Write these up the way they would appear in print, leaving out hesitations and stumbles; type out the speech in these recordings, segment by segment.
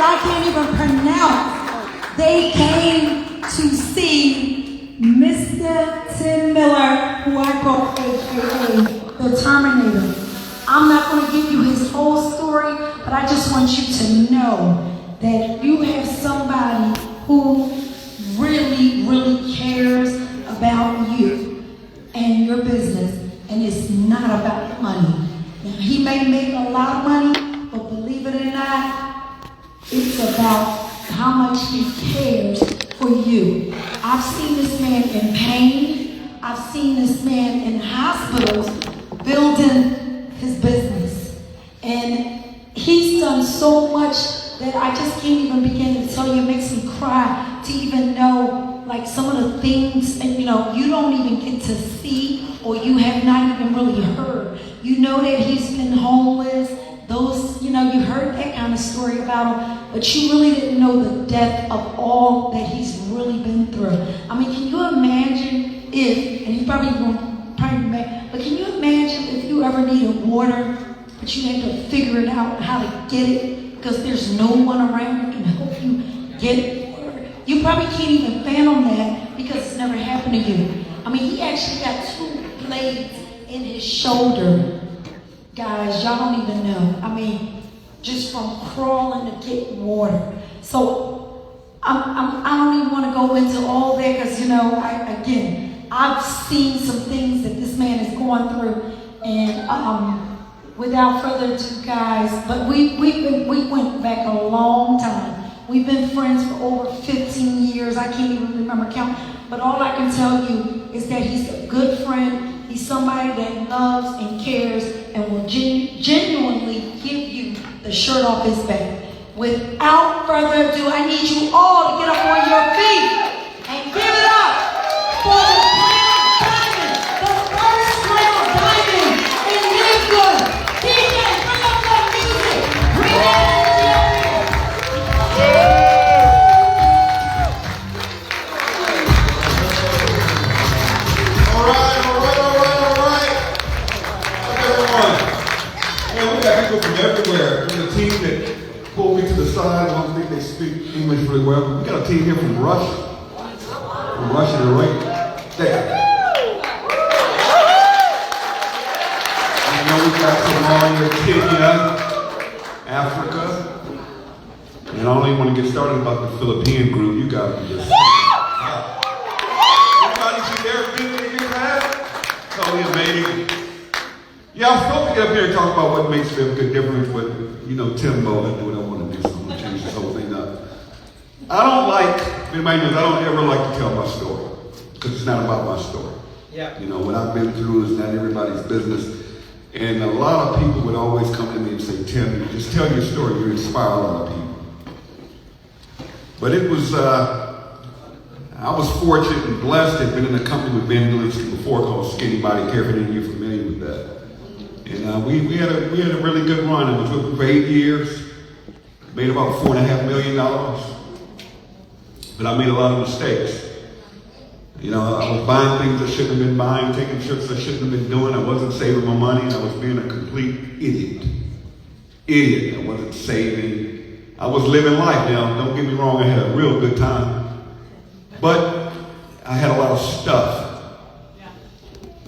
I can't even pronounce. They came to see Mr. Tim Miller, who I call AKA the Terminator. I'm not going to give you his whole story, but I just want you to know that you have somebody who really, really cares about you and your business, and it's not about the money. Now, he may make a lot of money, but believe it or not, it's about how much he cares for you. I've seen this man in pain. I've seen this man in hospitals building his business. And he's done so much that I just can't even begin to tell you. It makes me cry to even know like some of the things and you don't even get to see, or you have not even really heard. You know that he's been homeless. Those, you heard that kind of story about him, but you really didn't know the depth of all that he's really been through. I mean, can you imagine if, and he probably won't, but can you imagine if you ever needed water, but you had to figure it out how to get it because there's no one around who can help you get water? You probably can't even fathom that because it's never happened to you. I mean, he actually got 2 blades in his shoulder. Guys, y'all don't even know. I mean, just from crawling to get water. So I don't even want to go into all that because, I've seen some things that this man is going through. And without further ado, guys, but we went back a long time. We've been friends for over 15 years. I can't even remember count. But all I can tell you is that he's a good friend. He's somebody that loves and cares and will genuinely give you the shirt off his back. Without further ado, I need you all to get up on your feet and give it up for the Crown Diamond, the first Crown Diamond in LiveGood. DJ, bring up that music. Bring that energy up here. All right. People from everywhere. There's a team that pulled me to the side. I don't think they speak English really well. But we got a team here from Russia. From Russia, they're right there. We got Somalia, Kenya, Africa. And I don't even want to get started about the Philippine group. You guys can just everybody see their video you have? Totally amazing. Yeah, I'm supposed to get up here and talk about what makes me a good difference, but Timbo, I do what I want to do, so I'm going to change this whole thing up. Anybody knows, I don't ever like to tell my story, because it's not about my story. Yeah. What I've been through is not everybody's business. And a lot of people would always come to me and say, Tim, just tell your story, you inspire a lot of people. But it was, I was fortunate and blessed to have been in a company with Ben Delinsky before called Skinny Body Care, if any of you are familiar with that. And we had a really good run. I was with them for 8 years, made about $4.5 million. But I made a lot of mistakes. I was buying things I shouldn't have been buying, taking trips I shouldn't have been doing. I wasn't saving my money. I was being a complete idiot. I wasn't saving. I was living life. Now, don't get me wrong, I had a real good time. But I had a lot of stuff.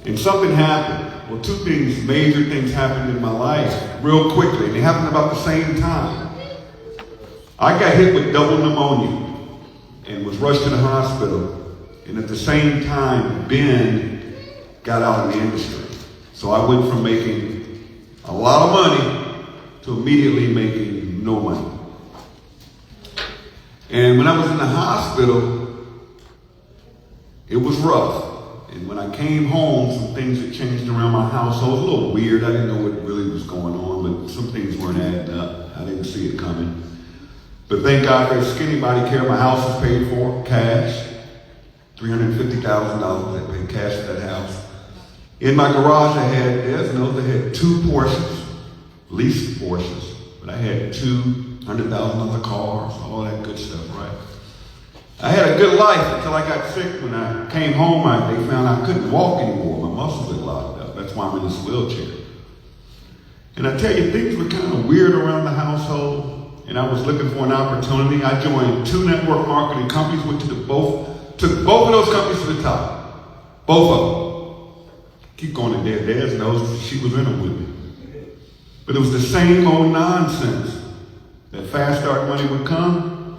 And something happened. Well, 2 things, major things happened in my life real quickly. And they happened about the same time. I got hit with double pneumonia and was rushed to the hospital. And at the same time, Ben got out of the industry. So I went from making a lot of money to immediately making no money. And when I was in the hospital, it was rough. And when I came home, some things had changed around my house. So it was a little weird. I didn't know what really was going on, but some things weren't adding up. I didn't see it coming. But thank God for Skinny Body Care. My house was paid for, cash. $350,000 I paid cash for that house. In my garage, I had 2 Porsches, leased Porsches, but I had 2 $100,000 cars, all that good stuff, right? I had a good life until I got sick. When I came home, they found I couldn't walk anymore. My muscles had locked up. That's why I'm in this wheelchair. And I tell you, things were kind of weird around the household. and I was looking for an opportunity. I joined 2 network marketing companies, went to took both of those companies to the top. Both of them. Keep going to Dad. Dad knows she was in them with me. But it was the same old nonsense. That fast start money would come,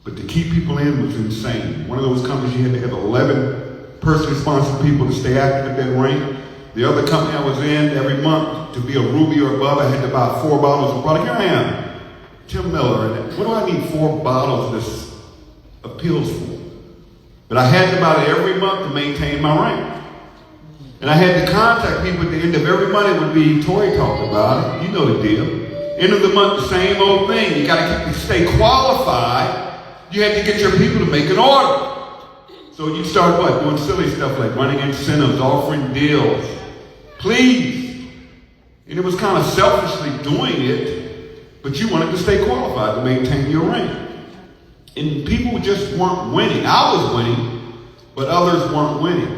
but to keep people in was insane. One of those companies, you had to have 11 personally sponsored people to stay active at that rank. The other company I was in, every month, to be a ruby or above, I had to buy 4 bottles of product. Here I am, Tim Miller, and what do I need 4 bottles of pills for? But I had to buy it every month to maintain my rank. And I had to contact people at the end of every month. It would be, Tori talked about it, you know the deal. End of the month, the same old thing. You got to stay qualified. You had to get your people to make an order. So you start what? Doing silly stuff like running incentives, offering deals. Please. And it was kind of selfishly doing it, but you wanted to stay qualified to maintain your rank. And people just weren't winning. I was winning, but others weren't winning.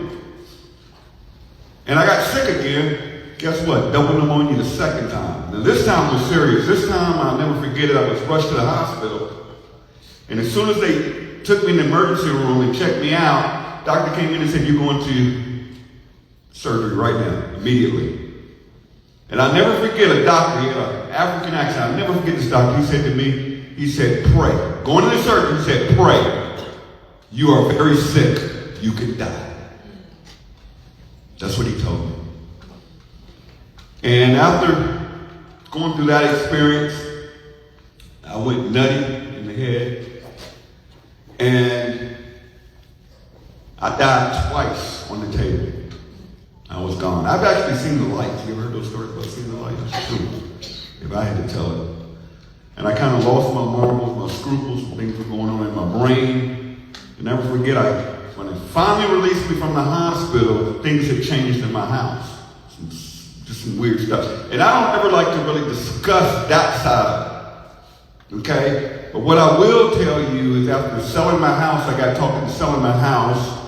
And I got sick again. Guess what? Double pneumonia the second time. Now this time was serious. This time, I'll never forget it, I was rushed to the hospital. And as soon as they took me in the emergency room and checked me out, doctor came in and said, you're going to surgery right now, immediately. And I'll never forget a doctor, he had an African accent. I'll never forget this doctor. He said to me, he said, pray. Going to the surgery, he said, pray. You are very sick. You can die. That's what he told me. And after going through that experience, I went nutty in the head. And I died twice on the table. I was gone. I've actually seen the light. You ever heard those stories about seeing the light? It's true. If I had to tell it. And I kind of lost my marbles, my scruples, things were going on in my brain. And never forget, when they finally released me from the hospital, things had changed in my house. Just some weird stuff. And I don't ever like to really discuss that side of it. Okay? But what I will tell you is after selling my house, I got talking to selling my house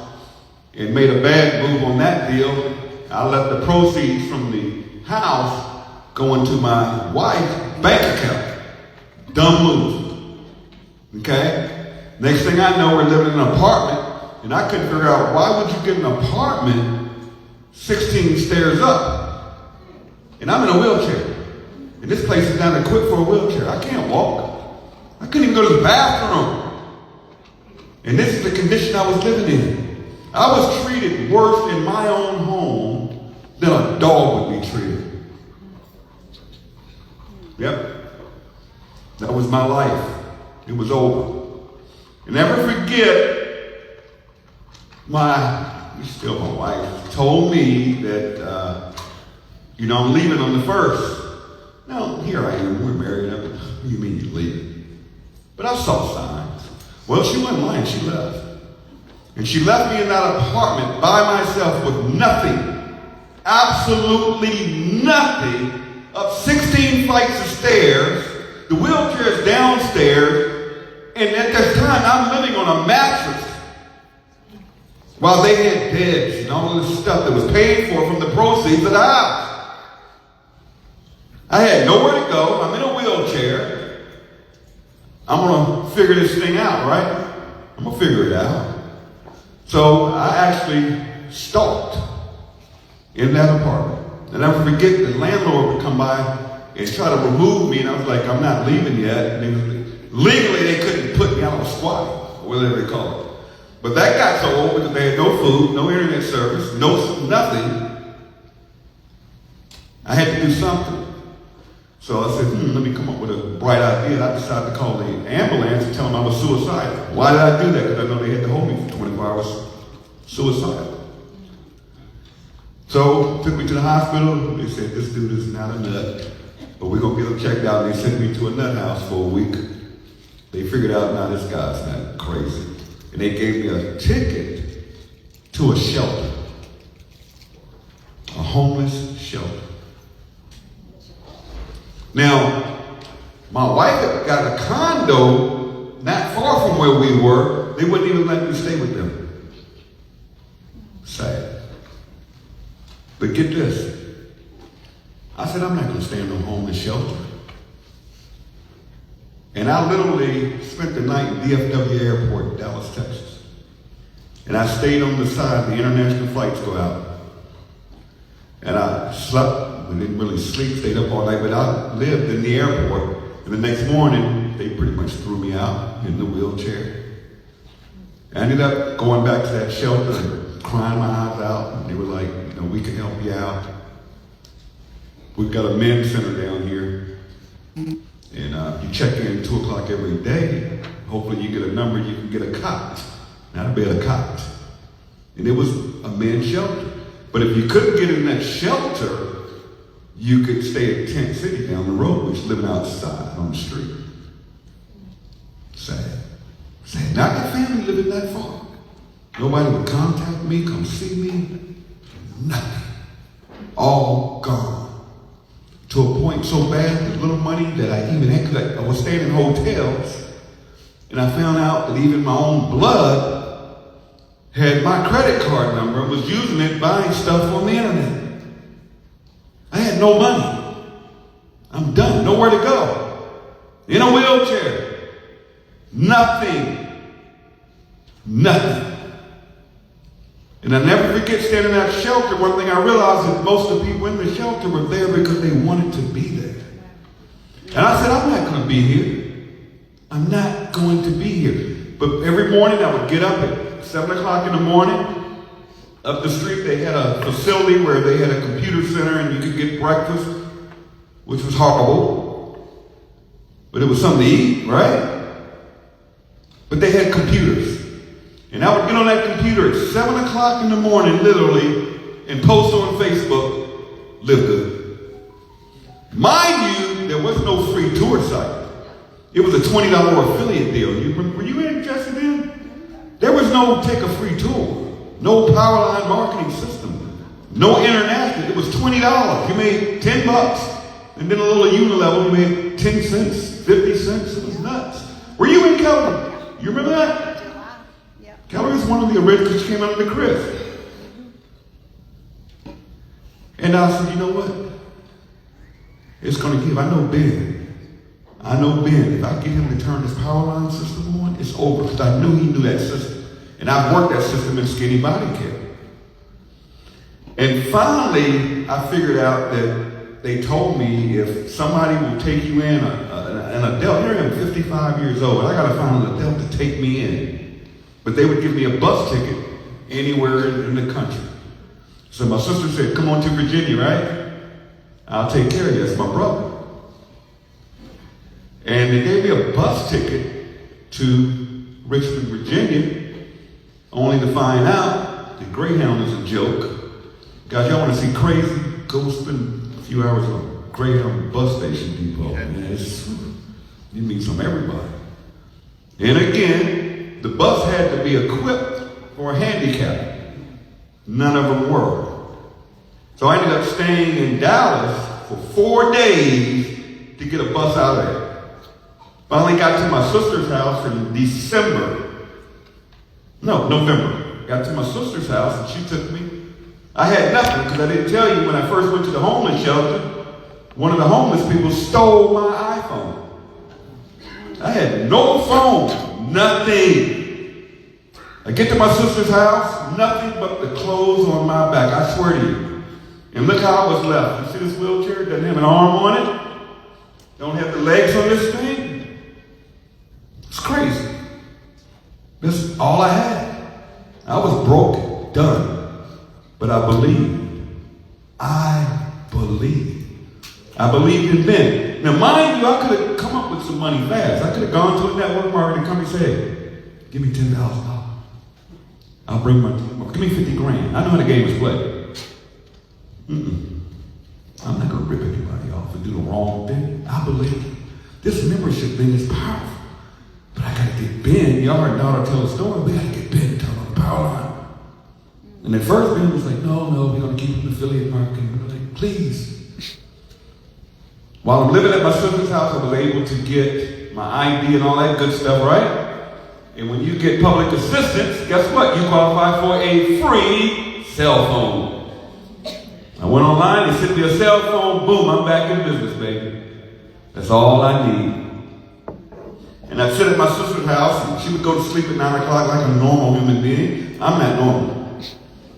and made a bad move on that deal. I let the proceeds from the house go into my wife's bank account. Dumb move. Okay? Next thing I know, we're living in an apartment, and I couldn't figure out why would you get an apartment 16 stairs up? And I'm in a wheelchair. And this place is not equipped for a wheelchair. I can't walk. I couldn't even go to the bathroom. And this is the condition I was living in. I was treated worse in my own home than a dog would be treated. Yep. That was my life. It was over. And never forget, still my wife, told me that, I'm leaving on the 1st. Now, here I am, we're married. What do you mean you're leaving? But I saw signs. Well, she wasn't lying, she left. And she left me in that apartment by myself with nothing, absolutely nothing, up 16 flights of stairs, the wheelchair is downstairs, and at that time I'm living on a mattress while they had beds and all this stuff that was paid for from the proceeds of the house. I had nowhere to go. I'm in a wheelchair. I'm going to figure this thing out, right? I'm going to figure it out. So I actually stalked in that apartment. And I never forget the landlord would come by and try to remove me, and I was like, I'm not leaving yet. And legally, they couldn't put me out on a squat, or whatever they call it. But that got so old because they had no food, no internet service, nothing. I had to do something. So I said, let me come up with a bright idea. I decided to call the ambulance and tell them I was suicidal. Why did I do that? Because I know they had to hold me for 24 hours suicidal. So took me to the hospital. They said, this dude is not a nut, but we're going to get him checked out. And they sent me to a nut house for a week. They figured out, now this guy's not crazy. And they gave me a ticket to a shelter, a homeless shelter. Now, my wife had got a condo not far from where we were. They wouldn't even let me stay with them. Sad. But get this. I said, I'm not going to stay in no homeless shelter. And I literally spent the night in DFW Airport in Dallas, Texas. And I stayed on the side, the international flights go out. And I slept, I didn't really sleep, stayed up all night, but I lived in the airport. And the next morning, they pretty much threw me out in the wheelchair. I ended up going back to that shelter and crying my eyes out. And they were like, we can help you out. We've got a men's center down here. And you check in 2 o'clock every day. Hopefully you get a number, you can get a cot. Not a bed, a cot. And it was a men's shelter. But if you couldn't get in that shelter, you could stay at Tent City down the road, which is living outside on the street. Sad. Sad. Not that family living that far. Nobody would contact me, come see me. Nothing. All gone. To a point so bad, the little money that I even had, I was staying in hotels, and I found out that even my own blood had my credit card number and was using it buying stuff on the internet. I had no money. I'm done. Nowhere to go. In a wheelchair. Nothing. Nothing. And I never forget standing in that shelter. One thing I realized is most of the people in the shelter were there because they wanted to be there. And I said, I'm not going to be here. I'm not going to be here. But every morning I would get up at 7 o'clock in the morning. Up the street they had a facility where they had a computer center and you could get breakfast, which was horrible. But it was something to eat, right? But they had computers. And I would get on that computer at 7 o'clock in the morning, literally, and post on Facebook, LiveGood. Mind you, there was no free tour site. It was a $20 affiliate deal. Were you interested in? There was no take a free tour. No Powerline marketing system. No international. It was $20. You made $10. And then a little unilevel, you made 10 cents, 50 cents. It was nuts. Were you in Kelly? You remember that? Kelly was one of the originals. She came out of the crib. And I said, you know what? It's going to give. I know Ben. If I get him to turn this Powerline system on, it's over. Because I knew he knew that system. And I've worked that system in skinny body care. And finally, I figured out that they told me if somebody will take you in, an adult, here I am 55 years old, I got to find an adult to take me in. But they would give me a bus ticket anywhere in the country. So my sister said, come on to Virginia, right? I'll take care of you. That's my brother. And they gave me a bus ticket to Richmond, Virginia, only to find out that Greyhound is a joke. Guys, y'all want to see crazy? Go spend a few hours on Greyhound bus station depot. Man, you meet some everybody. And again, the bus had to be equipped for a handicap. None of them were. So I ended up staying in Dallas for 4 days to get a bus out of there. Finally got to my sister's house in November. Got to my sister's house and she took me. I had nothing because I didn't tell you when I first went to the homeless shelter, one of the homeless people stole my iPhone. I had no phone, nothing. I get to my sister's house, nothing but the clothes on my back, I swear to you. And look how I was left. You see this wheelchair? It doesn't have an arm on it. Don't have the legs on this thing. It's crazy. That's all I had. I was broke, done. But I believed. I believed in Ben. Now, mind you, I could have come up with some money fast. I could have gone to a network marketing company and said, give me $10,000. I'll bring my team up. Give me 50 grand. I know how the game is played. I'm not going to rip anybody off and do the wrong thing. I believe this membership thing is powerful. But I got to get Ben. Y'all heard daughter tell a story. We got to get Ben to turn on the power line. And at first, Ben was like, no, we're going to keep him affiliate marketing. We're like, please. While I'm living at my sister's house, I was able to get my ID and all that good stuff, right? And when you get public assistance, guess what? You qualify for a free cell phone. I went online, they sent me a cell phone, boom, I'm back in business, baby. That's all I need. And I'd sit at my sister's house, and she would go to sleep at 9 o'clock like a normal human being. I'm not normal.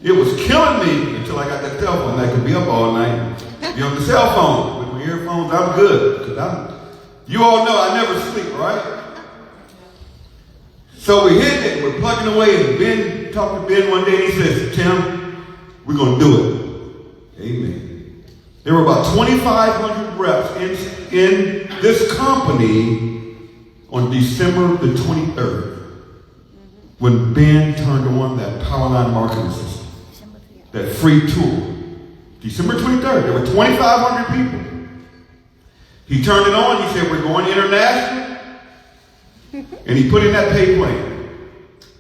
It was killing me until I got that telephone. I could be up all night, be on the cell phone. With my earphones, I'm good. You all know I never sleep, right? So we hit it, we're plugging away, and Ben talked to Ben one day, and he says, Tim, we're going to do it. Amen. There were about 2,500 reps in this company on December the 23rd, when Ben turned on that Powerline marketing system, that free tool. December 23rd, there were 2,500 people. He turned it on, he said, we're going international, and he put in that pay plan.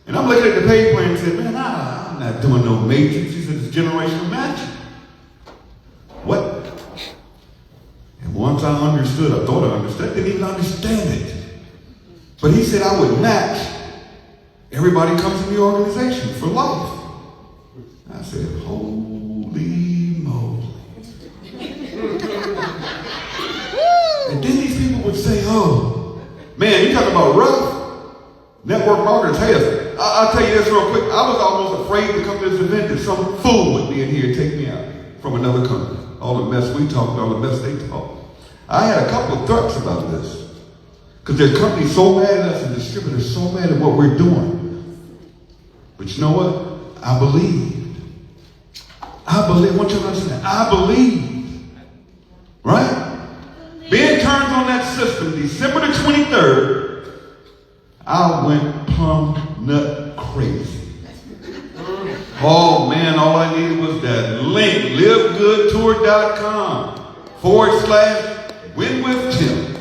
And I'm looking at the pay plan and said, man, I'm not doing no matrix. He said, it's generational matching. What? And once I understood, I thought I understood, I didn't even understand it. But he said I would match everybody comes in the organization for life. I said, holy moly. And then these people would say, oh, man, you talking about rough? Network marketers hate us. I'll tell you this real quick. I was almost afraid to come to this event that some fool would be in here and take me out from another company. All the mess we talked, all the mess they talked. I had a couple of threats about this. Because there's companies so mad at us and distributors so mad at what we're doing. But you know what? I believed. I want you to understand. I believed. Right? Ben turns on that system December the 23rd. I went plumb nut crazy. Oh man, all I needed was that link, livegoodtour.com/win with Tim.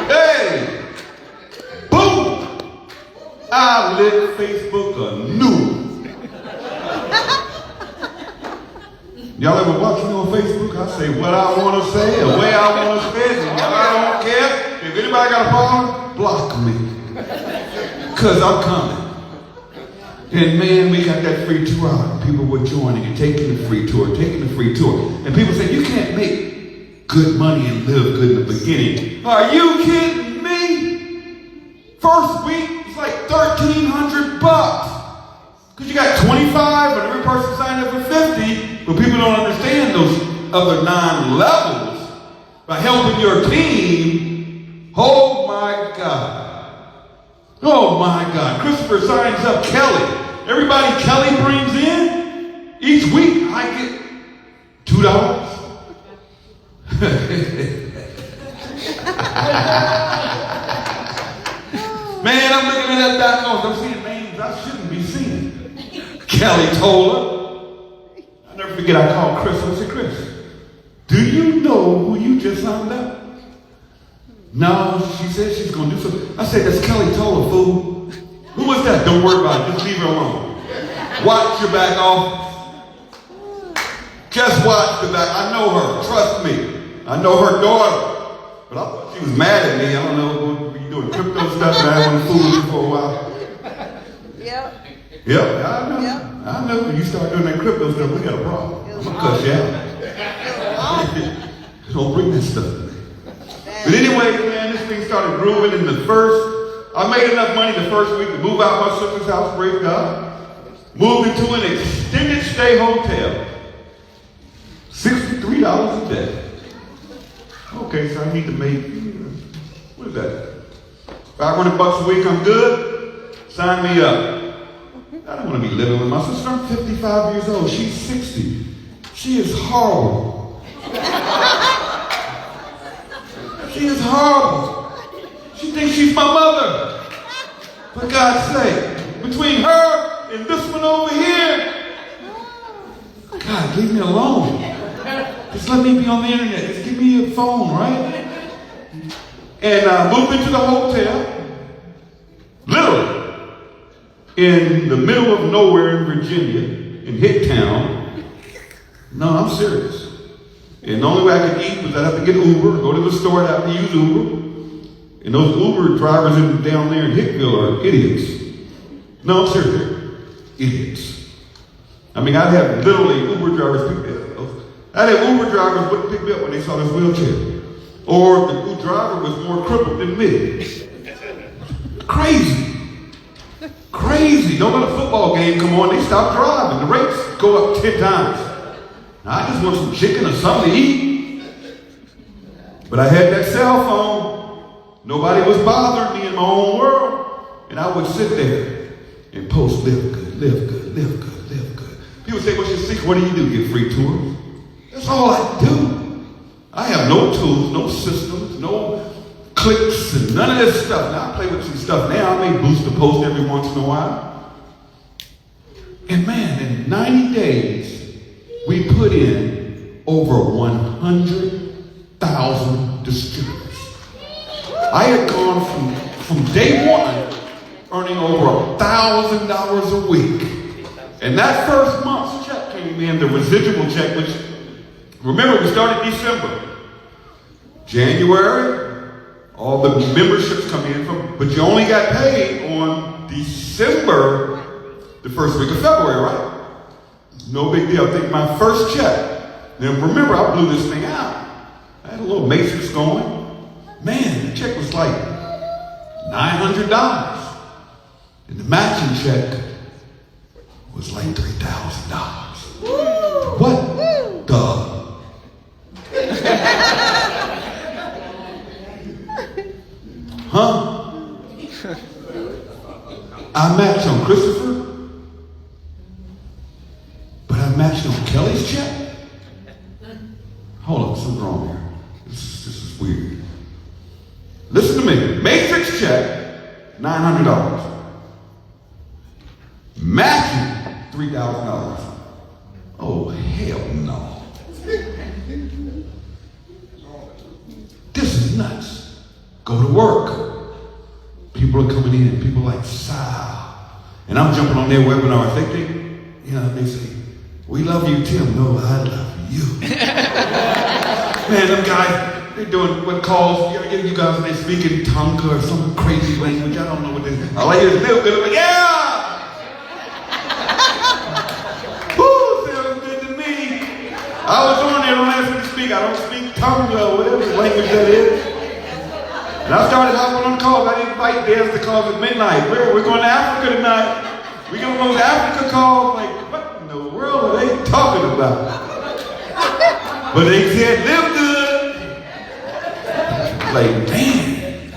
Hey! Boom! I lit Facebook anew. Y'all ever watch me on Facebook? I say what I want to say, the way I want to say it, and I don't care. If anybody got a problem, block me. Because I'm coming. And man, we got that free tour out. People were joining and taking the free tour, And people say, you can't make good money and live good in the beginning. Are you kidding me? First week, it's like $1,300. Because you got 25 and every person signed up for 50, but people don't understand those other 9 levels. By helping your team, oh my God. Oh my God. Christopher signs up Kelly. Everybody Kelly brings in, each week I get $2. Man, I'm looking at that back I'm seeing names I shouldn't be seeing. Kelly told her. I'll never forget, I called Chris. I said, Chris, do you know who you just signed up? No, she said she's going to do something. I said, that's Kelly Toller, fool. Who was that? Don't worry about it. Just leave her alone. Watch your back off. Just watch the back. I know her. Trust me. I know her daughter. But I thought she was mad at me. I don't know what were you doing. Crypto stuff. I want to fool you for a while. Yep, I know. Yep. I know. When you start doing that crypto stuff, we got a problem. I'm going to cuss you out. Don't bring that stuff to me. But anyway, man, this thing started grooving in I made enough money the first week to move out my sister's house, praise God. Moved into an extended stay hotel. $63 a day. Okay, so I need to make, what is that? $500 a week, I'm good. Sign me up. I don't want to be living with my sister. I'm 55 years old. She's 60. She is horrible. She is horrible. She thinks she's my mother. For God's sake. Between her and this one over here. God, leave me alone. Just let me be on the internet. Just give me a phone, right? And I moved into the hotel. Literally. In the middle of nowhere in Virginia. In Hick Town. No, I'm serious. And the only way I could eat was I'd have to get Uber, go to the store, I'd have to use Uber. And those Uber drivers down there in Hickville are idiots. No, I'm serious. Idiots. I mean, I'd have literally Uber drivers pick me up. I'd have Uber drivers wouldn't pick me up when they saw this wheelchair. Or the Uber driver was more crippled than me. Crazy. Crazy. Don't let a football game come on, they stop driving. The rates go up 10 times. Now, I just want some chicken or something to eat. But I had that cell phone. Nobody was bothering me in my own world. And I would sit there and post, live good, live good, live good, live good. People say, what's your secret? What do you do? Get free tours? That's all I do. I have no tools, no systems, no clicks, and none of this stuff. Now, I play with some stuff now. I may boost a post every once in a while. And man, in 90 days, we put in over 100,000 distributors. I had gone from day one earning over $1,000 a week. And that first month's check came in, the residual check, which, remember, we started December. January, all the memberships come in from, but you only got paid on December, the first week of February, right? No big deal. I think my first check. Now remember, I blew this thing out. I had a little matrix going. Man, the check was like $900. And the matching check was like $3,000. What the? Huh? I matched on Christopher, but I matched on Kelly's check? Hold on, something wrong here. This is weird. Listen to me. Matrix check, $900. Matching, $3,000. Oh, hell no. This is nuts. Go to work. People are coming in. People like, Sal. And I'm jumping on their webinars. They say, we love you, Tim. No, I love you. Man, them guys, they're doing what calls, you guys, and they speak in Tonga or some crazy language. I don't know what they say. All I hear is milk. And I'm like, yeah! Woo, sounds good to me. I was on there, don't ask me to speak. I don't speak Tonga or whatever language that is. And I started hopping on calls. I didn't fight dance to calls at midnight. We're going to Africa tonight. We're going to those Africa calls. Like, what in the world are they talking about? But they said, live good. Like, man,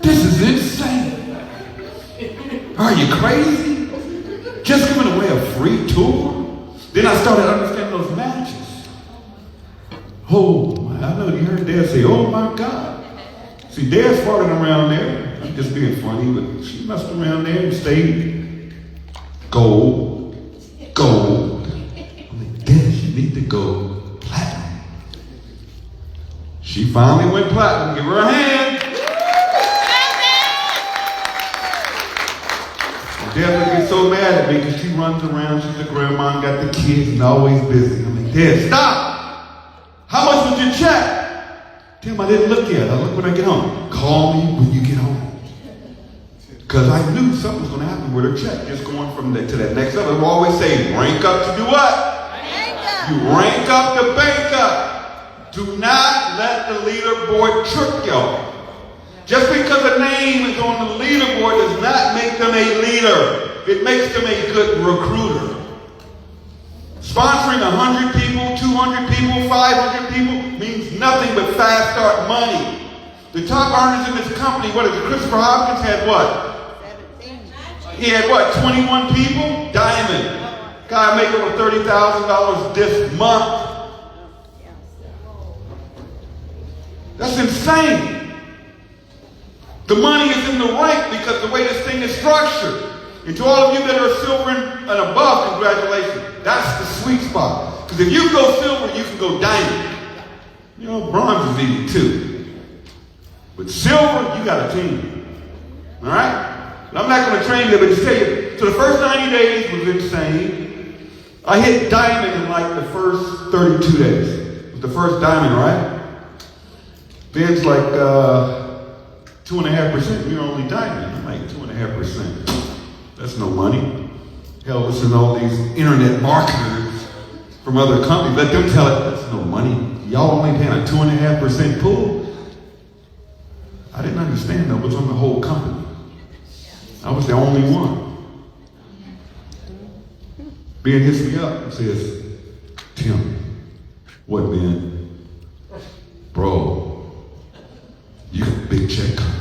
this is insane. Are you crazy? Just giving away a free tour? Then I started understanding those matches. Oh, I know you heard Dad say, oh my God. See, Dad's farting around there. I'm just being funny, but she messed around there and stayed gold. I'm like, Dad, you need to go platinum. She finally went platinum. Give her a hand. And Dad would get so mad at me because she runs around. She's a grandma and got the kids and always busy. I'm like, Dad, stop. How much was your check? Tim, I didn't look yet. I'll look when I get home. Call me when you get home. Because I knew something was going to happen with her check. Just going from to that next level. I always say, rank up to do what? Rank up. You rank up to bank up. Do not let the leaderboard trick y'all. Just because a name is on the leaderboard does not make them a leader. It makes them a good recruiter. Sponsoring 100 people, 200 people, 500 people means nothing but fast start money. The top earners in this company, what is it? Christopher Hopkins had what? 17. He had what? 21 people? Diamond. Guy make over $30,000 this month. That's insane. The money is in the rank because the way this thing is structured. And to all of you that are silver and above, congratulations. That's the sweet spot. Because if you go silver, you can go diamond. You know, bronze is easy too. But silver, you got a team. All right? And I'm not going to train you, but just tell you. So the first 90 days was insane. I hit diamond in like the first 32 days. It was the first diamond, right? Ben's like 2.5%. You're only diamond. I'm like 2.5%. That's no money. Hell, listen to all these internet marketers from other companies. Let them tell it, that's no money. Y'all only paying a 2.5% pool? I didn't understand that. It was on the whole company. I was the only one. Ben hits me up and says, Tim, what, Ben? Bro, you got a big check coming.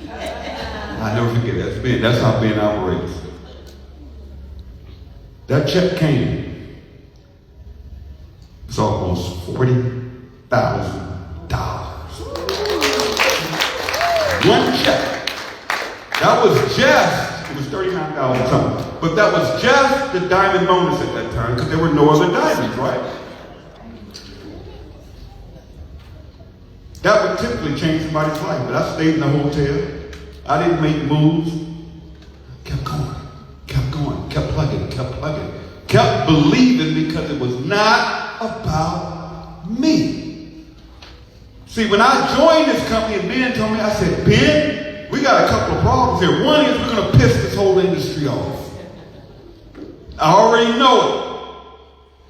I never forget that. That's Ben. That's how Ben operates. That check came. It's almost $40,000. One check. That was just, it was $39,000 something, but that was just the diamond bonus at that time because there were no other diamonds, right? That would typically change somebody's life, but I stayed in the hotel. I didn't make moves. Kept going, kept plugging, kept believing because it was not about me. See, when I joined this company and Ben told me, I said, Ben, we got a couple of problems here. One is we're going to piss this whole industry off. I already know it.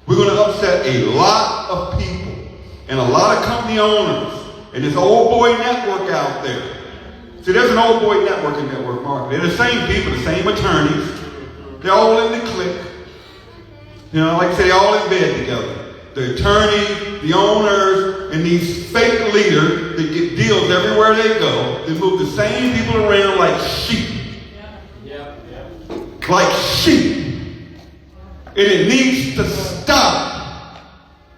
We're going to upset a lot of people and a lot of company owners and this old boy network out there. See, there's an old boy network in network marketing. They're the same people, the same attorneys. They're all in the clique. You know, like I say, they're all in bed together. The attorneys, the owners, and these fake leaders that get deals everywhere they go. They move the same people around like sheep. Like sheep. And it needs to stop.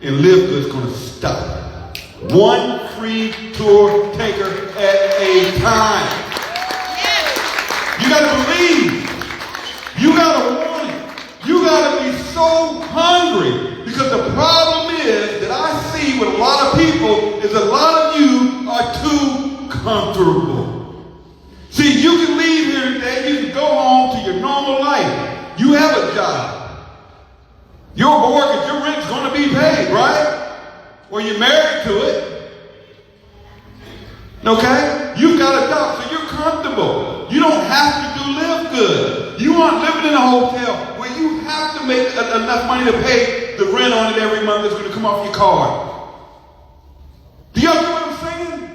And LiveGood's going to stop. One free tour taker at a time. You got to believe. You got to want it. You got to be so hungry. Because the problem is that I see with a lot of people is a lot of you are too comfortable. See, you can leave here today. You can go home to your normal life. You have a job. Your mortgage, your rent's going to be paid, right? Or you're married to it. Okay? You've got a job, so you're comfortable. You don't have to do LiveGood. You aren't living in a hotel where you have to make enough money to pay the rent on it every month that's going to come off your card. Do you understand what I'm saying?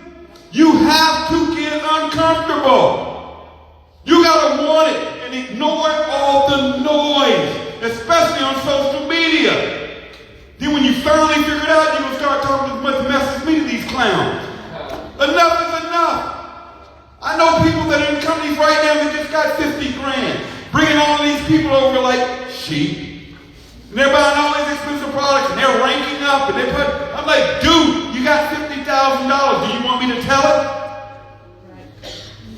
You have to get uncomfortable. You got to want it and ignore all the noise, especially on social media. Then when you thoroughly figure it out, you're going to start talking as much mess as me to these clowns. Enough is enough. I know people that are in companies right now that just got 50 grand. Bringing all of these people over like sheep. And they're buying all these expensive products and they're ranking up and I'm like, dude, you got $50,000. Do you want me to tell it?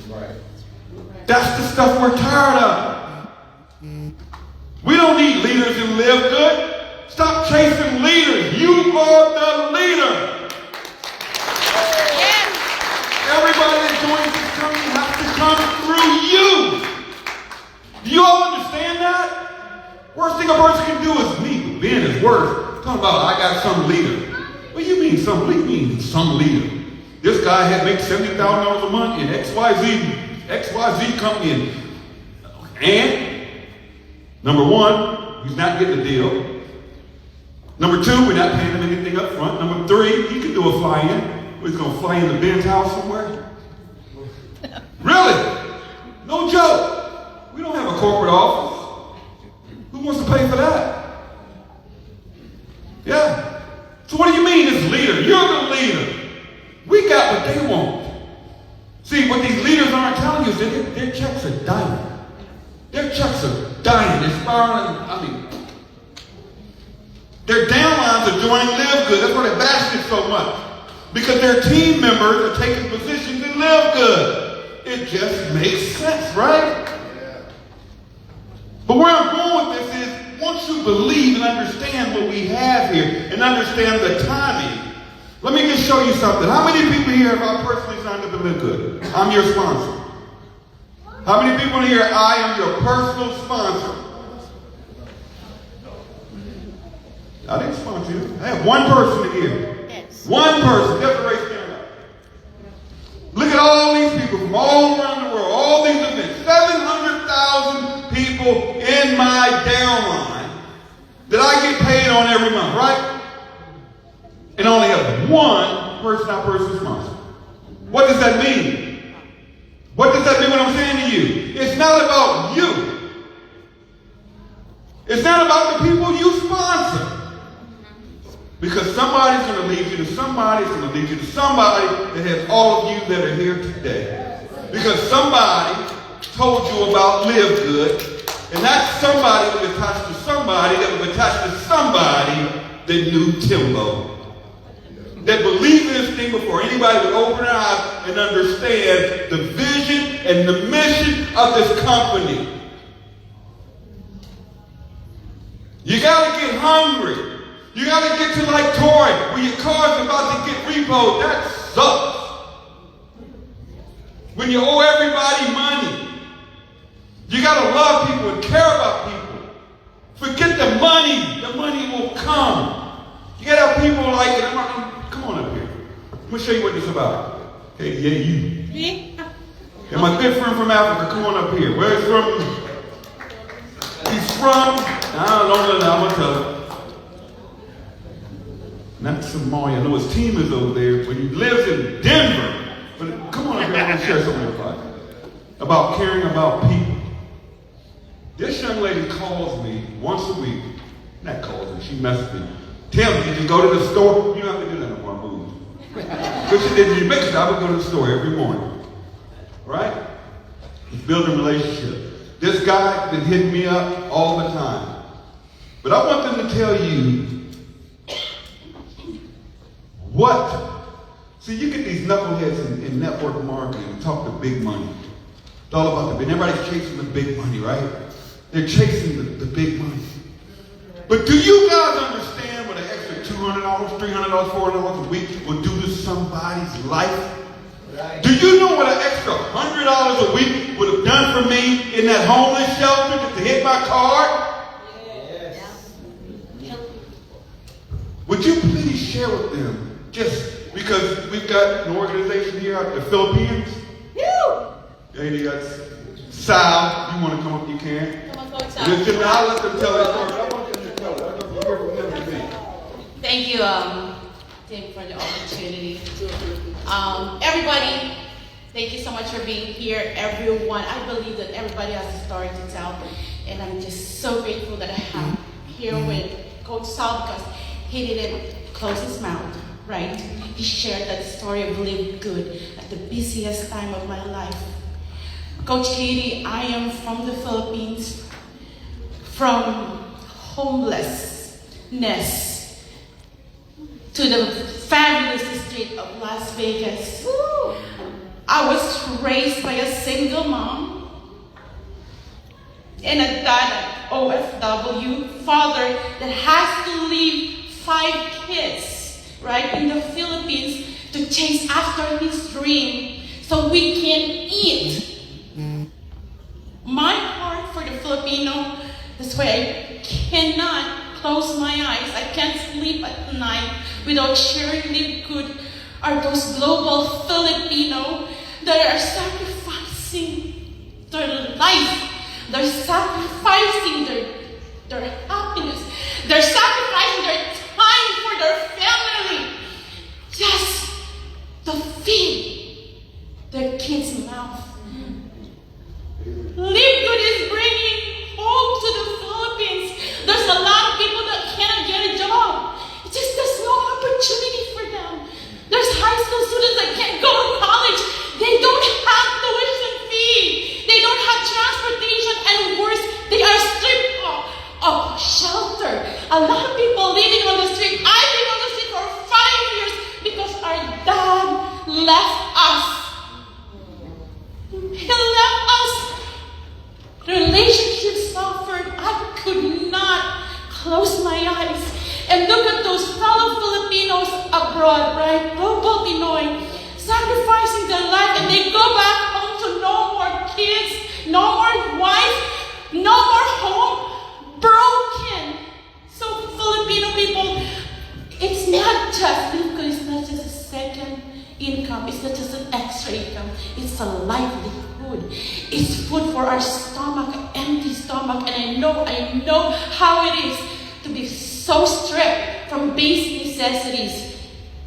Right. That's the stuff we're tired of. We don't need leaders in LiveGood. Stop chasing leaders. You are the leader. Yes. Everybody that joins this company has to come through you. Do you all understand that? Worst thing a person can do is me. Ben is worse. Talking about I got some leader. What do you mean some leader? You mean some leader? This guy had make $70,000 a month in XYZ company. And number one, he's not getting a deal. Number two, we're not paying him anything up front. Number three, he can do a fly-in. He's going to fly in the Ben's house somewhere. Really? No joke. We don't have a corporate office. Who wants to pay for that? Yeah. So what do you mean this leader? You're the leader. We got what they want. See, what these leaders aren't telling you is that their checks are dying. Their checks are dying. They're spiraling. Their downlines are joining LiveGood. That's why they're bashing it so much. Because their team members are taking positions in LiveGood. It just makes sense, right? Yeah. But where I'm going with this is, once you believe and understand what we have here and understand the timing, let me just show you something. How many people here have I personally signed up to LiveGood? I'm your sponsor. How many people here, I am your personal sponsor? I didn't sponsor you. I have one person here. Yes. One person. Just raise their hand up. Look at all these people from all around the world, all these events. 700,000 people in my downline that I get paid on every month, right? And only have one person I personally sponsor. What does that mean? What does that mean when I'm saying to you? It's not about you. It's not about the people you sponsor. Because somebody's going to lead you to somebody, it's going to lead you to somebody that has all of you that are here today. Because somebody told you about LiveGood, and that somebody was attached to somebody that was attached to somebody that knew Timbo. That believed in this thing before anybody would open their eyes and understand the vision and the mission of this company. You got to get hungry. You got to get to like Tory, where your car's about to get repoed. That sucks. When you owe everybody money. You got to love people and care about people. Forget the money. The money will come. You got to have people like, come on up here. I'm going to show you what this is about. Hey, yeah, you. And my good friend from Africa, come on up here. Where is from? He's from, I don't know, I'm going to tell him. Not Somalia. I know his team is over there, but he lives in Denver. But come on up here, I want to share something about caring about people. This young lady calls me once a week. Not calls me, she messages me. Tell me, did you go to the store? You don't have to do that no more, I moved. But she did, you make it, I would go to the store every morning. Right? It's building relationships. This guy's been hitting me up all the time. But I want them to tell you what. See, you get these knuckleheads in network marketing and talk the big money. It's all about the big. Everybody's chasing the big money, right? They're chasing the big money. But do you guys understand what an extra $200, $300, $400 a week will do to somebody's life? Right. Do you know what an extra $100 a week would have done for me in that homeless shelter just to hit my card? Yes. Would you please share with them, just because we've got an organization here out in the Philippines? Hey, you got Sal. You want to come up, you can. Come on, Sal. I'll let them tell their story. I want them to tell it. I want to hear from them today. Thank you, Tim, for the opportunity. Everybody, thank you so much for being here. Everyone, I believe that everybody has a story to tell, and I'm just so grateful that I have here with Coach Sal, because he didn't close his mouth, right? He shared that story of LiveGood at the busiest time of my life. Coach Katie, I am from the Philippines, from homelessness to the fabulous street of Las Vegas. I was raised by a single mom and a dad at OFW, father that has to leave 5 kids, right, in the Philippines to chase after his dream so we can eat. My heart for the Filipino, that's why I cannot close my eyes. I can't sleep at night without sharing LiveGood, are those global Filipino that are sacrificing their life. They're sacrificing their happiness. They're sacrificing their time for their family just to feed their kids' mouth. LiveGood is bringing hope to the Philippines. There's a lot of people that cannot get a job. It's just there's no opportunity for them. There's high school students that can't go to college. They don't have tuition fee. They don't have transportation, and worse, they are stripped of shelter. A lot of people living on the street. I've been on the street for 5 years because our dad left us. He left us. Relationships suffered. I could not close my eyes and look at those fellow Filipinos abroad, right? Global Pinoy, sacrificing their life, and they go back home to no more kids, no more wife, no more home, broken. So Filipino people, it's not just because it's not just a second income, it's not just an extra income, it's a livelihood. It's food for our stomach, empty stomach, and I know how it is to be so stripped from basic necessities,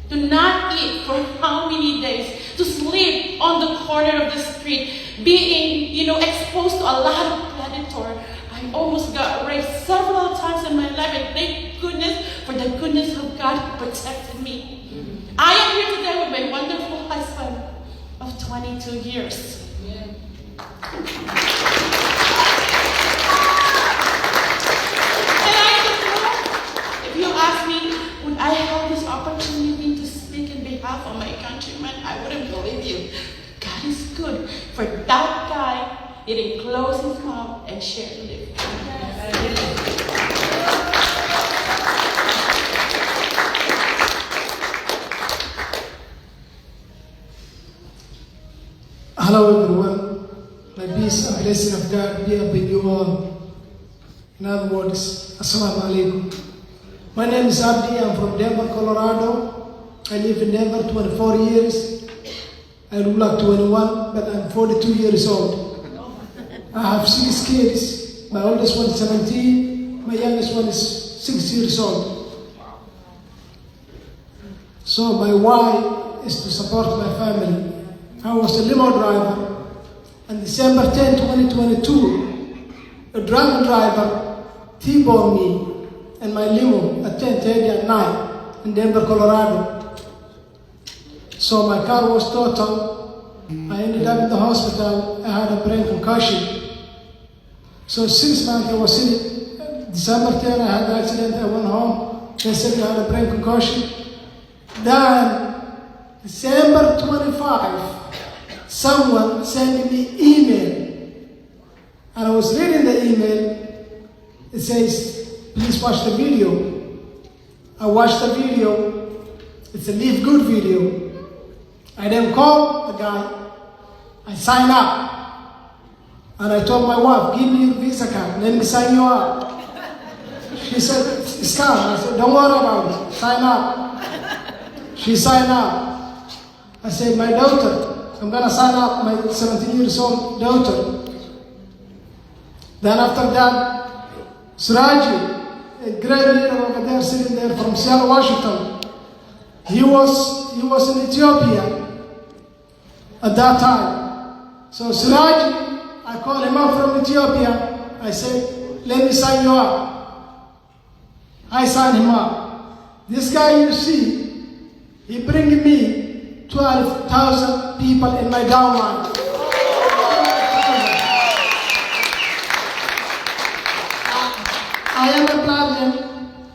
to not eat for how many days, to sleep on the corner of the street, being, exposed to a lot of predator. I almost got raped several times in my life, and thank goodness for the goodness of God who protected me. I am here today with my wonderful husband of 22 years. And I don't know, if you ask me, would I have this opportunity to speak in behalf of my countrymen? I wouldn't believe you. God is good. For that guy, he didn't close his mouth and share the living. Hello everyone, my peace and blessing of God be upon you all. In other words, Assalamu alaikum. My name is Abdi, I'm from Denver, Colorado. I live in Denver 24 years. I look like 21, but I'm 42 years old. I have 6 kids. My oldest one is 17, my youngest one is 6 years old. So my why is to support my family. I was a limo driver. On December 10, 2022, a drunk driver T-boned me and my limo at 10:30 at night in Denver, Colorado. So my car was totaled. I ended up in the hospital. I had a brain concussion. So 6 months I was sick. December 10, I had an accident. I went home. They said I had a brain concussion. Then December 25, someone sent me email, and I was reading the email. It says, please watch the video. I watched the video. It's a LiveGood video. I then called the guy. I signed up, and I told my wife, give me your Visa card, let me sign you up. She said, it's calm. I said, don't worry about it, sign up. She signed up. I said, my daughter, I'm gonna sign up my 17 years old daughter. Then after that, Suraji, a great leader over there, sitting there from Seattle, Washington. He was in Ethiopia at that time. So Suraji, I called him up from Ethiopia. I said, let me sign you up. I signed him up. This guy you see, he bring me 12,000 people in my downline. I am a platinum,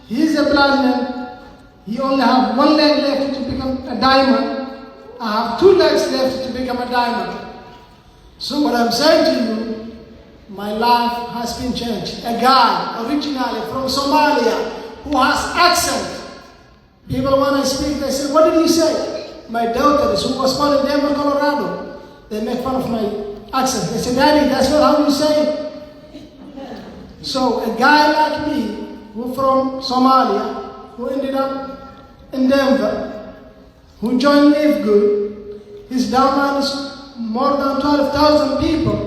he is a platinum. He only have 1 leg left to become a diamond. I have 2 legs left to become a diamond. So what I'm saying to you, my life has been changed. A guy originally from Somalia who has accent. People when I speak, they say, what did you say? My daughters who was born in Denver, Colorado, they make fun of my accent. They say, Daddy, that's not how you say it. So a guy like me, who from Somalia, who ended up in Denver, who joined LiveGood, his downline is more than 12,000 people.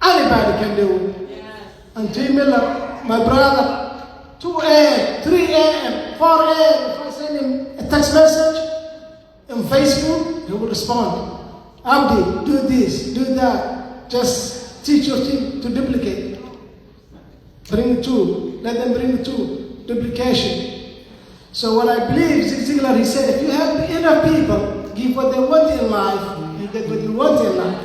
Anybody can do it. Yes. And T. Miller, my brother, 2 a.m., 3 a.m., 4 a.m., if I send him a text message on Facebook, he will respond. Abdi, do this, do that. Just teach your team to duplicate. Bring the tool. Let them bring the tool. Duplication. So what I believe, Zig Ziglar, he said, if you have enough people, give what they want in life, you get what you want in life.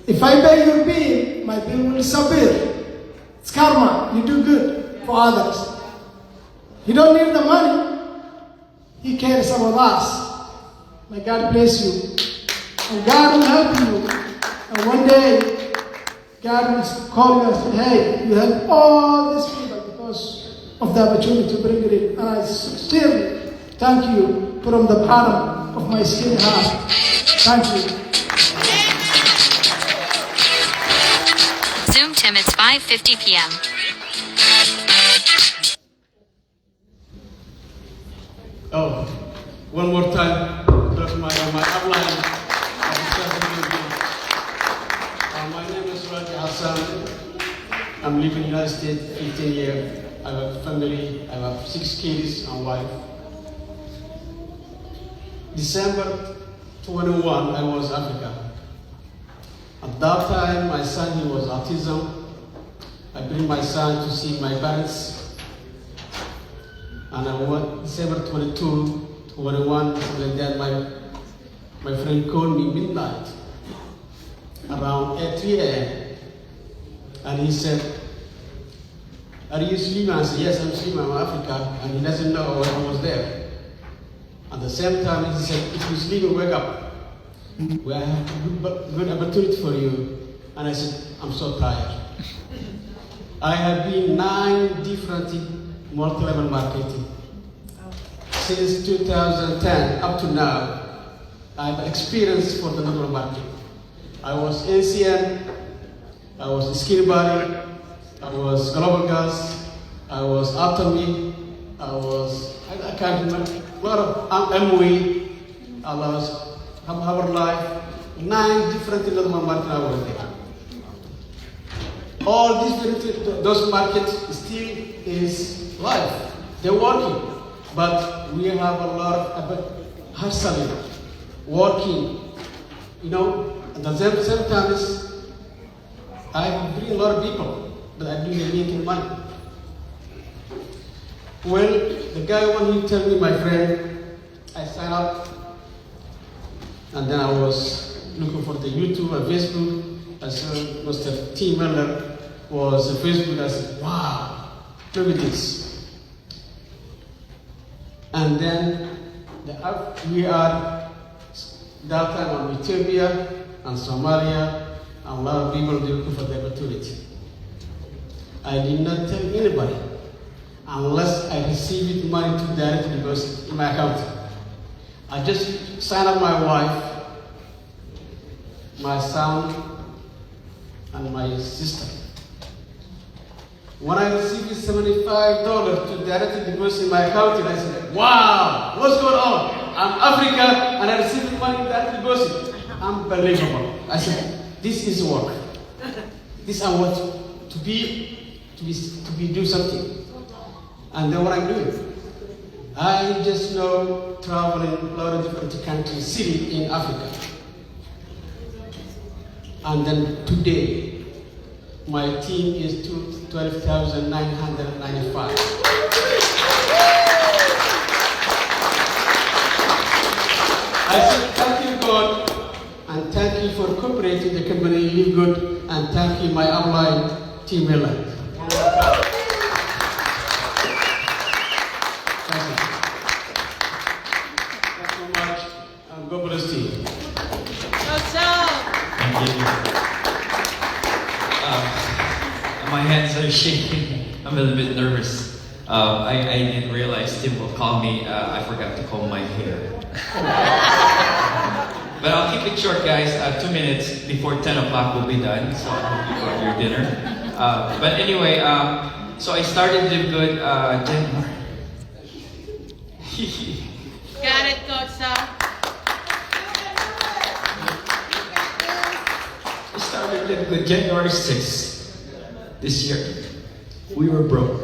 If I pay your bill, my bill will disappear. It's karma. You do good for others. You don't need the money. He cares about us. May God bless you. And God will help you. And one day, God will call you and say, hey, you help all these people because of the opportunity to bring it in. And I still thank you from the bottom of my skinny heart. Thank you. Zoom Tim, it's 5:50 p.m. Oh, one more time. That's my outline. My name is Raji Hassan. I'm living in the United States 15 years. I have a family. I have 6 kids and wife. December 21, I was Africa. At that time, my son, he was autism. I bring my son to see my parents. And I went December 22, 21, and then my friend called me midnight, around 3 a.m. And he said, "Are you sleeping?" I said, "Yes, I'm sleeping, I'm Africa." And he doesn't know I was there. At the same time, he said, "If you're sleeping, wake up. We have a good opportunity for you." And I said, "I'm so tired." I have been 9 different multi-level marketing. Since 2010 up to now, I've experienced for the network marketing. I was ACN, I was Skin Body, I was Global Gas, I was Atomy, I can't remember, a lot of MOE, I was Our Life, 9 different network marketing I was there. All those markets still is live. They're working, but we have a lot of hustling, working. You know, at the same time, I bring a lot of people, but I do making money. Well, the guy when he told me, my friend, I signed up, and then I was looking for the YouTube and Facebook. I saw Mr. T. Miller was on Facebook. I said, "Wow, look at this." And then we are that time on Ethiopia and Somalia, and a lot of people looking for the opportunity. I did not tell anybody unless I received money to directly deposit in my account. I just signed up my wife, my son, and my sister. When I received $75 to directly deposit in my account, I said, "Wow, what's going on? I'm Africa and I received money directly deposit. Unbelievable." I said, "This is work. This I want to do something." And then what I'm doing, I just know traveling a lot of different countries, city in Africa. And then today, my team is 12,995. I said, thank you, God, and thank you for cooperating the company LiveGood, and thank you, my upline, Team Miller. Thank you. Thank you so much, and God bless you. Thank you. My hands are shaking. I'm a little bit nervous. I didn't realize Tim will call me. I forgot to comb my hair. But I'll keep it short, guys. 2 minutes before 10 o'clock we'll be done. So I hope you got your dinner. But anyway, so I started LiveGood January. Got it, Coach Sam. I started LiveGood January 6th this year. We were broke.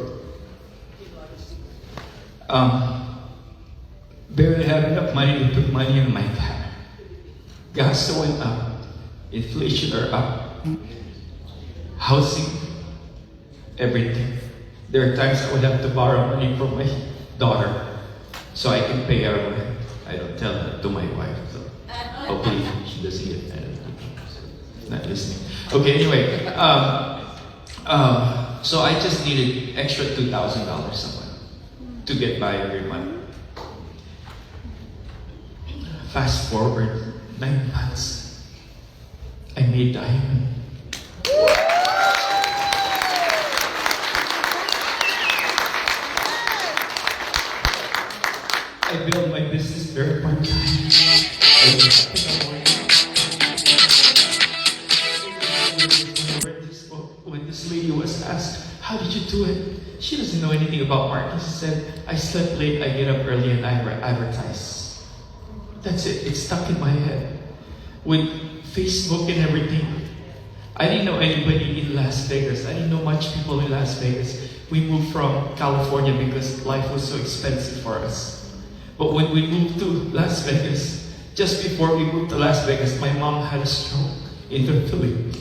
Barely have enough money to put money in my account. Gas went up. Inflation are up. Housing. Everything. There are times I would have to borrow money from my daughter so I can pay her rent. I don't tell that to my wife. So hopefully she doesn't get mad at me. She's not listening. Okay, anyway. So I just needed extra $2,000 somewhere to get by every month. Fast forward 9 months, I made diamond. I built my business very part-time. When this lady was asked, "How did you do it?" She doesn't know anything about marketing. She said, "I slept late, I get up early, and I advertise." That's it. It's stuck in my head. With Facebook and everything, I didn't know anybody in Las Vegas. I didn't know much people in Las Vegas. We moved from California because life was so expensive for us. But when we moved to Las Vegas, Just before we moved to Las Vegas, my mom had a stroke in the Philippines.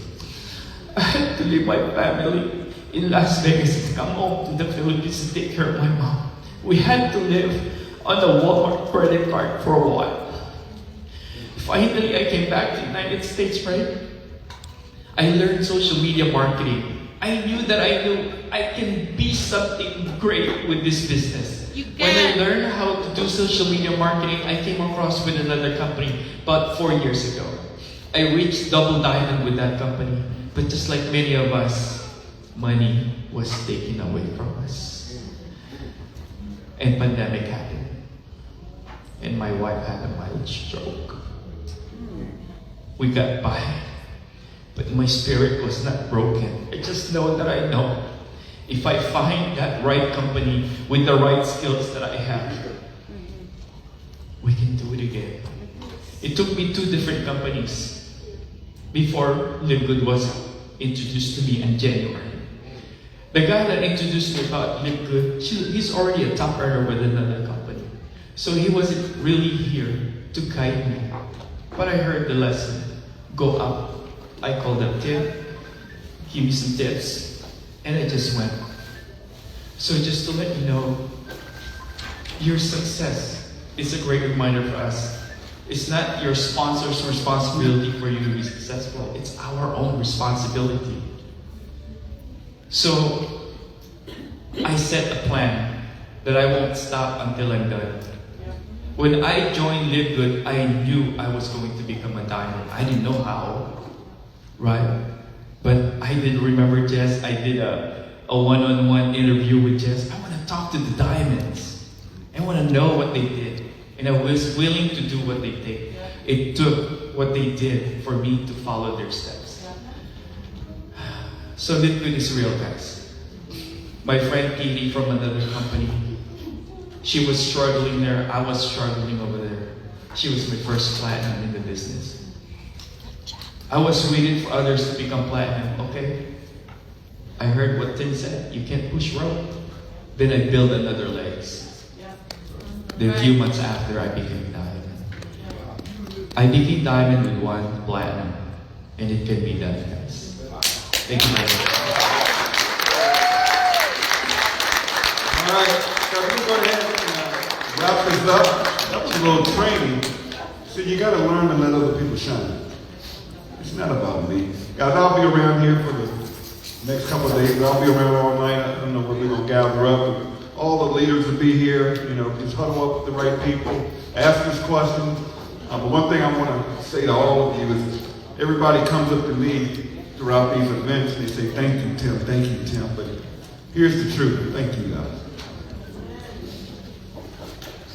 I had to leave my family in Las Vegas and come home to the Philippines to take care of my mom. We had to live on the Walmart credit card for a while. Finally, I came back to the United States, right? I learned social media marketing. I knew that I can be something great with this business. When I learned how to do social media marketing, I came across with another company about 4 years ago. I reached double diamond with that company. But just like many of us, money was taken away from us. And pandemic happened. And my wife had a mild stroke. We got by. But my spirit was not broken. I just know that I know if I find that right company with the right skills that I have, we can do it again. It took me 2 different companies before LiveGood was introduced to me in January. The guy that introduced me about LiveGood, he's already a top earner with another company. So he wasn't really here to guide me. But I heard the lesson. Go up. I called up Tim, give me some tips, and I just went. So just to let you know, your success is a great reminder for us. It's not your sponsor's responsibility for you to be successful. It's our own responsibility. So I set a plan that I won't stop until I'm done. When I joined LiveGood, I knew I was going to become a diamond. I didn't know how. Right? But I did remember Jess. I did a one-on-one interview with Jess. I want to talk to the diamonds. I want to know what they did. And I was willing to do what they did. It took what they did for me to follow their steps. So LiveGood is real, guys. My friend Katie from another company, she was struggling there. I was struggling over there. She was my first platinum in the business. I was waiting for others to become platinum, okay? I heard what Tim said, you can't push rope. Then I built another legs. Then a few months after, I became diamond. I became diamond with 1 platinum, and it can be done, guys. Thank you very much. All right, so we're going to go ahead and wrap this up. That was a little training. So you got to learn to let other people shine. It's not about me. Guys, I'll be around here for the next couple of days. I'll be around all night. I don't know where we're going to gather up. All the leaders will be here. You know, just huddle up with the right people. Ask us questions. But one thing I want to say to all of you is everybody comes up to me throughout these events and they say, thank you, Tim. Thank you, Tim. But here's the truth. Thank you, guys.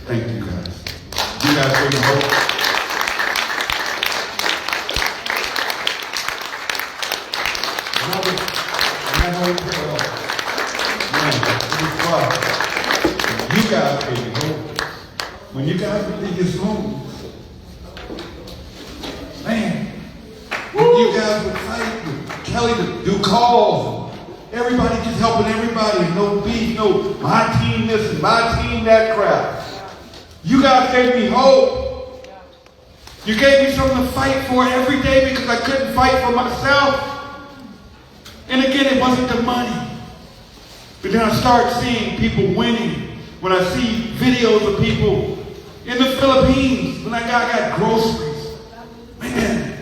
Thank you, guys. You guys bring hope. You guys gave me hope. When you guys were in your homes, man, when you guys would fight with Kelly to do calls, everybody just helping everybody, no beef, no my team this and my team that crap. You guys gave me hope. You gave me something to fight for every day because I couldn't fight for myself. And again, it wasn't the money. But then I start seeing people winning. When I see videos of people in the Philippines, when that guy got groceries. Man,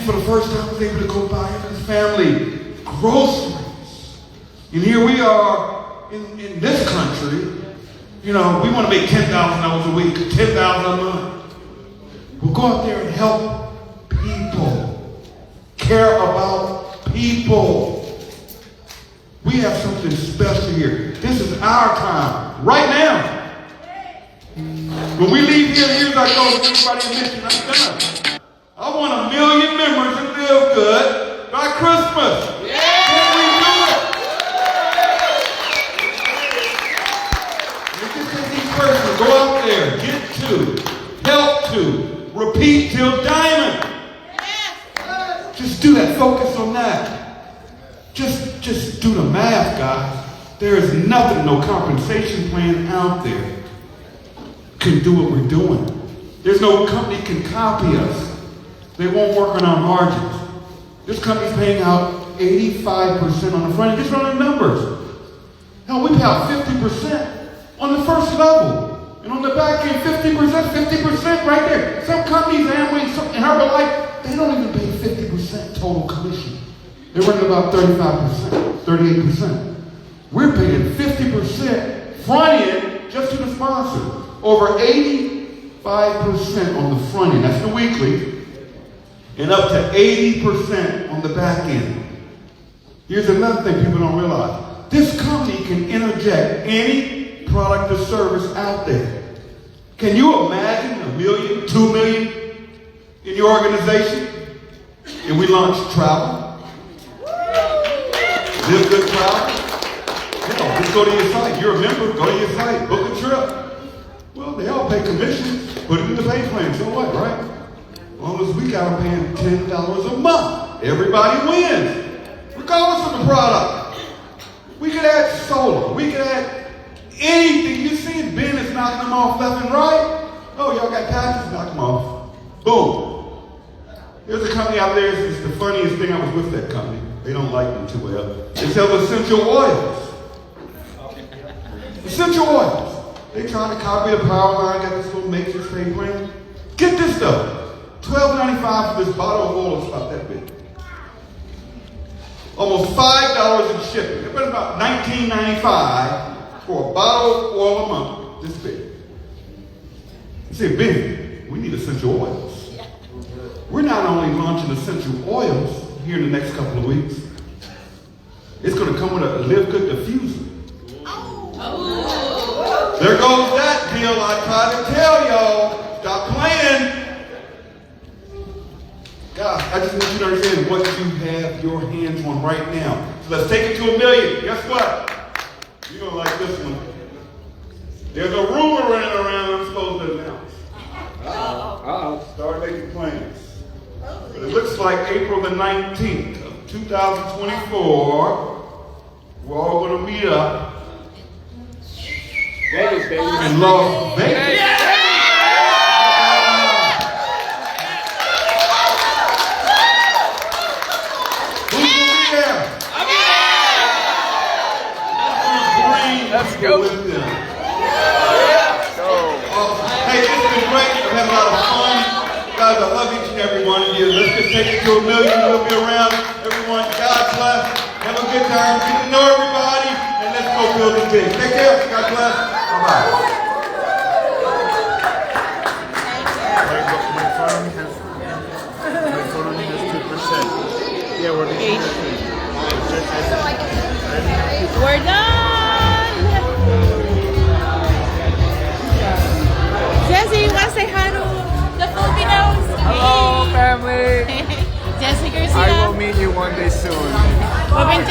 for the first time I was able to go buy him and his family groceries. And here we are in this country. You know, we want to make $10,000 a week, $10,000 a month. We'll go out there and help people. Care about people. We have something special here. This is our time, right now. When we leave here, here's our goal. Everybody in mission, I'm done. I want 1 million members in LiveGood by Christmas. Can we do it? It's just take each person, go out there, get to, help to, repeat till diamond. Just do that, focus on that. Just do the math, guys. There is nothing, no compensation plan out there can do what we're doing. There's no company can copy us. They won't work on our margins. This company's paying out 85% on the front end. Just run the numbers. Hell, we pay out 50% on the first level. And on the back end, 50% right there. Some companies, Amway and Herbalife, they don't even pay 50% total commission. They're running about 35%, 38%. We're paying 50% front end just to the sponsor. Over 85% on the front end. That's the weekly. And up to 80% on the back end. Here's another thing people don't realize. This company can interject any product or service out there. Can you imagine 1 million, 2 million in your organization? And we launch travel? LiveGood travel? Hell, just go to your site. You're a member, go to your site, book a trip. Well, they all pay commissions. Put it in the pay plan, so what, right? As long as we got them paying $10 a month, everybody wins, regardless of the product. We could add solar, we could add anything. You see Ben is knocking them off left and right. Oh, y'all got patches, knock them off. Boom. There's a company out there, it's the funniest thing. I was with that company. They don't like me too well. They sell essential oils. Essential oils. They trying to copy the power line, got this little matrix pay plan. Get this stuff. $12.95 for this bottle of oil. It's about that big. Almost $5 in shipping. It's been about $19.95 for a bottle of oil a month. This big. You say, Ben, we need essential oils. We're not only launching essential oils here in the next couple of weeks. It's going to come with a LiveGood diffuser. There goes that deal I tried to tell y'all. Stop playing. God, I just want you to understand what you have your hands on right now. So let's take it to 1 million. Guess what? You're going to like this one. There's a rumor running around I'm supposed to announce. Start making plans. But it looks like April the 19th of 2024, we're all going to meet up Vegas, baby. in Las Vegas. Let's go. With them. Hey, it's been great. We've had a lot of fun. Guys, I love each and every one of you. Let's just take it to 1 million. We'll be around. Everyone, God bless. Have a good time. Get to know everybody. And let's go build it big. Take care. God bless. Bye-bye. My phone has 2%. Yeah, we're making We're done! Jesse, you want to say hi to the Filipinos? Hello, family. Jesse Garcia. I will meet you one day soon. We've been